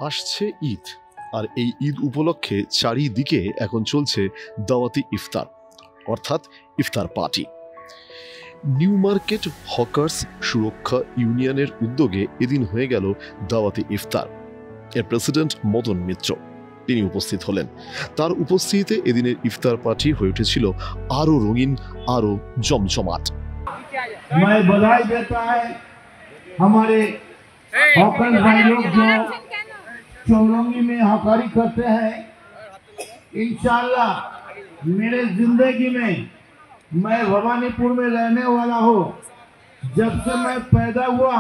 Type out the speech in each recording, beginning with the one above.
আসছে ঈদ, আর এই ঈদ উপলক্ষে চারিদিকে এখন চলছে দাওয়াতি ইফতার, অর্থাৎ ইফতার পার্টি। নিউ মার্কেট হকার্স সুরক্ষা ইউনিয়নের উদ্যোগে এদিন হয়ে গেল দাওয়াতি ইফতার। এর প্রেসিডেন্ট মদন মিত্র তিনি উপস্থিত হলেন। তার উপস্থিতিতে এদিনের ইফতার পার্টি হয়ে উঠেছিল আরো রঙিন, আরো জমজমাট। मैं बधाई देता है हमारे हॉकर भाई लोग जो चौरंगी में हकारी करते हैं। इंशाल्लाह मेरे जिंदगी में, मैं भवानीपुर में रहने वाला हूँ, जब से मैं पैदा हुआ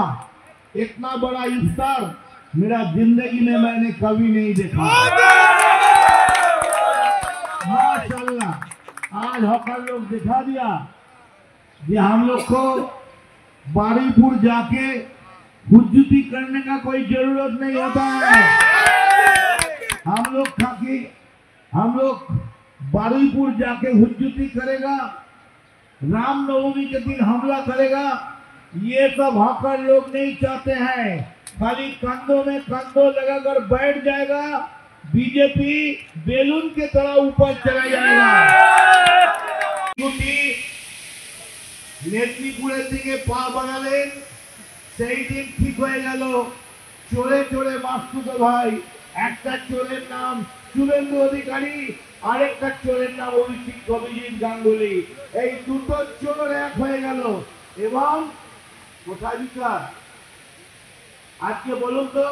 इतना बड़ा इफ्तार मेरा जिंदगी में मैंने कभी नहीं देखा। माशाल्लाह आज हॉकर लोग दिखा दिया कि हम लोग को बारीपुर जाके हुज्जती करने का कोई जरूरत नहीं होता है। हम लोग बारीपुर जाके हुज्जती करेगा, रामनवमी के दिन हमला करेगा, ये सब हॉकर लोग नहीं चाहते हैं। खाली कंधों में कंधों लगाकर बैठ जाएगा, बीजेपी बेलून के तरह ऊपर चला जाएगा। মেদিনীপুরের দিকে পা বাড়ালেন, সেই দিন ঠিক হয়ে গেল চোরে চোরে মাসুদ ভাই। একটা চোরের নাম শুভেন্দু অধিকারী, আরেকটা চোরের নাম অভিজিৎ গাঙ্গুলি। এই দুটো চোর এক হয়ে গেল। এবং কোথায় বিচার? আজকে বলুন তো,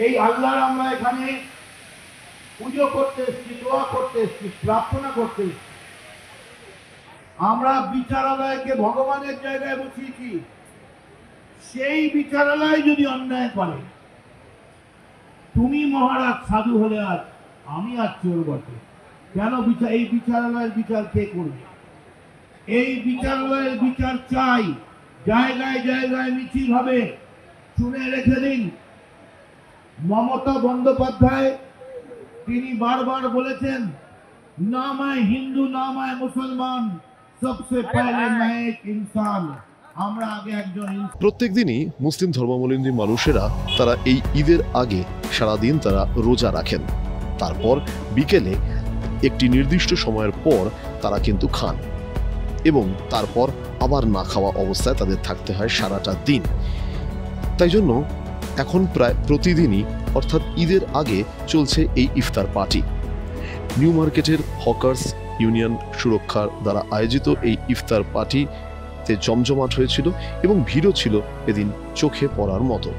এই আল্লাহর আমরা এখানে পুজো করতে এসেছি, দোয়া করতে এসেছি, প্রার্থনা করতে এসেছি। আমরা বিচারালয়কে ভগবানের জায়গায় বসিয়েছি। সেই বিচারালয় যদি অন্যায় করে, তুমি মহারাজ সাধু হলে আজ আমি আর চোর বটে, কেন এই বিচারালয়ের বিচার কে করবে? এই বিচারালয়ের বিচার চাই। জায়গায় জায়গায় মিছিল হবে। শুনে রেখে দিন, মমতা বন্দ্যোপাধ্যায় তিনি বারবার বলেছেন, না मैं হিন্দু, না मैं মুসলমান, सबसे पहले मैं एक इंसान। আমরা আগে একজন। প্রত্যেক দিনই মুসলিম ধর্মাবলম্বী মানুষেরা তারা এই ঈদের আগে সারাদিন তারা রোজা রাখেন। তারপর বিকেলে একটি নির্দিষ্ট সময়ের পর তারা কিন্তু খান, এবং তারপর আবার না খাওয়া অবস্থায় তাদের থাকতে হয় সারাটা দিন। তাই জন্য এখন প্রায় প্রতিদিনই, অর্থাৎ ঈদের আগে চলছে এই ইফতার পার্টি। নিউ মার্কেটের হকার্স ইউনিয়ন সুরক্ষার দ্বারা আয়োজিত এই ইফতার পার্টিতে জমজমাট হয়েছিল এবং ভিড়ও ছিল এদিন চোখে পড়ার মতো।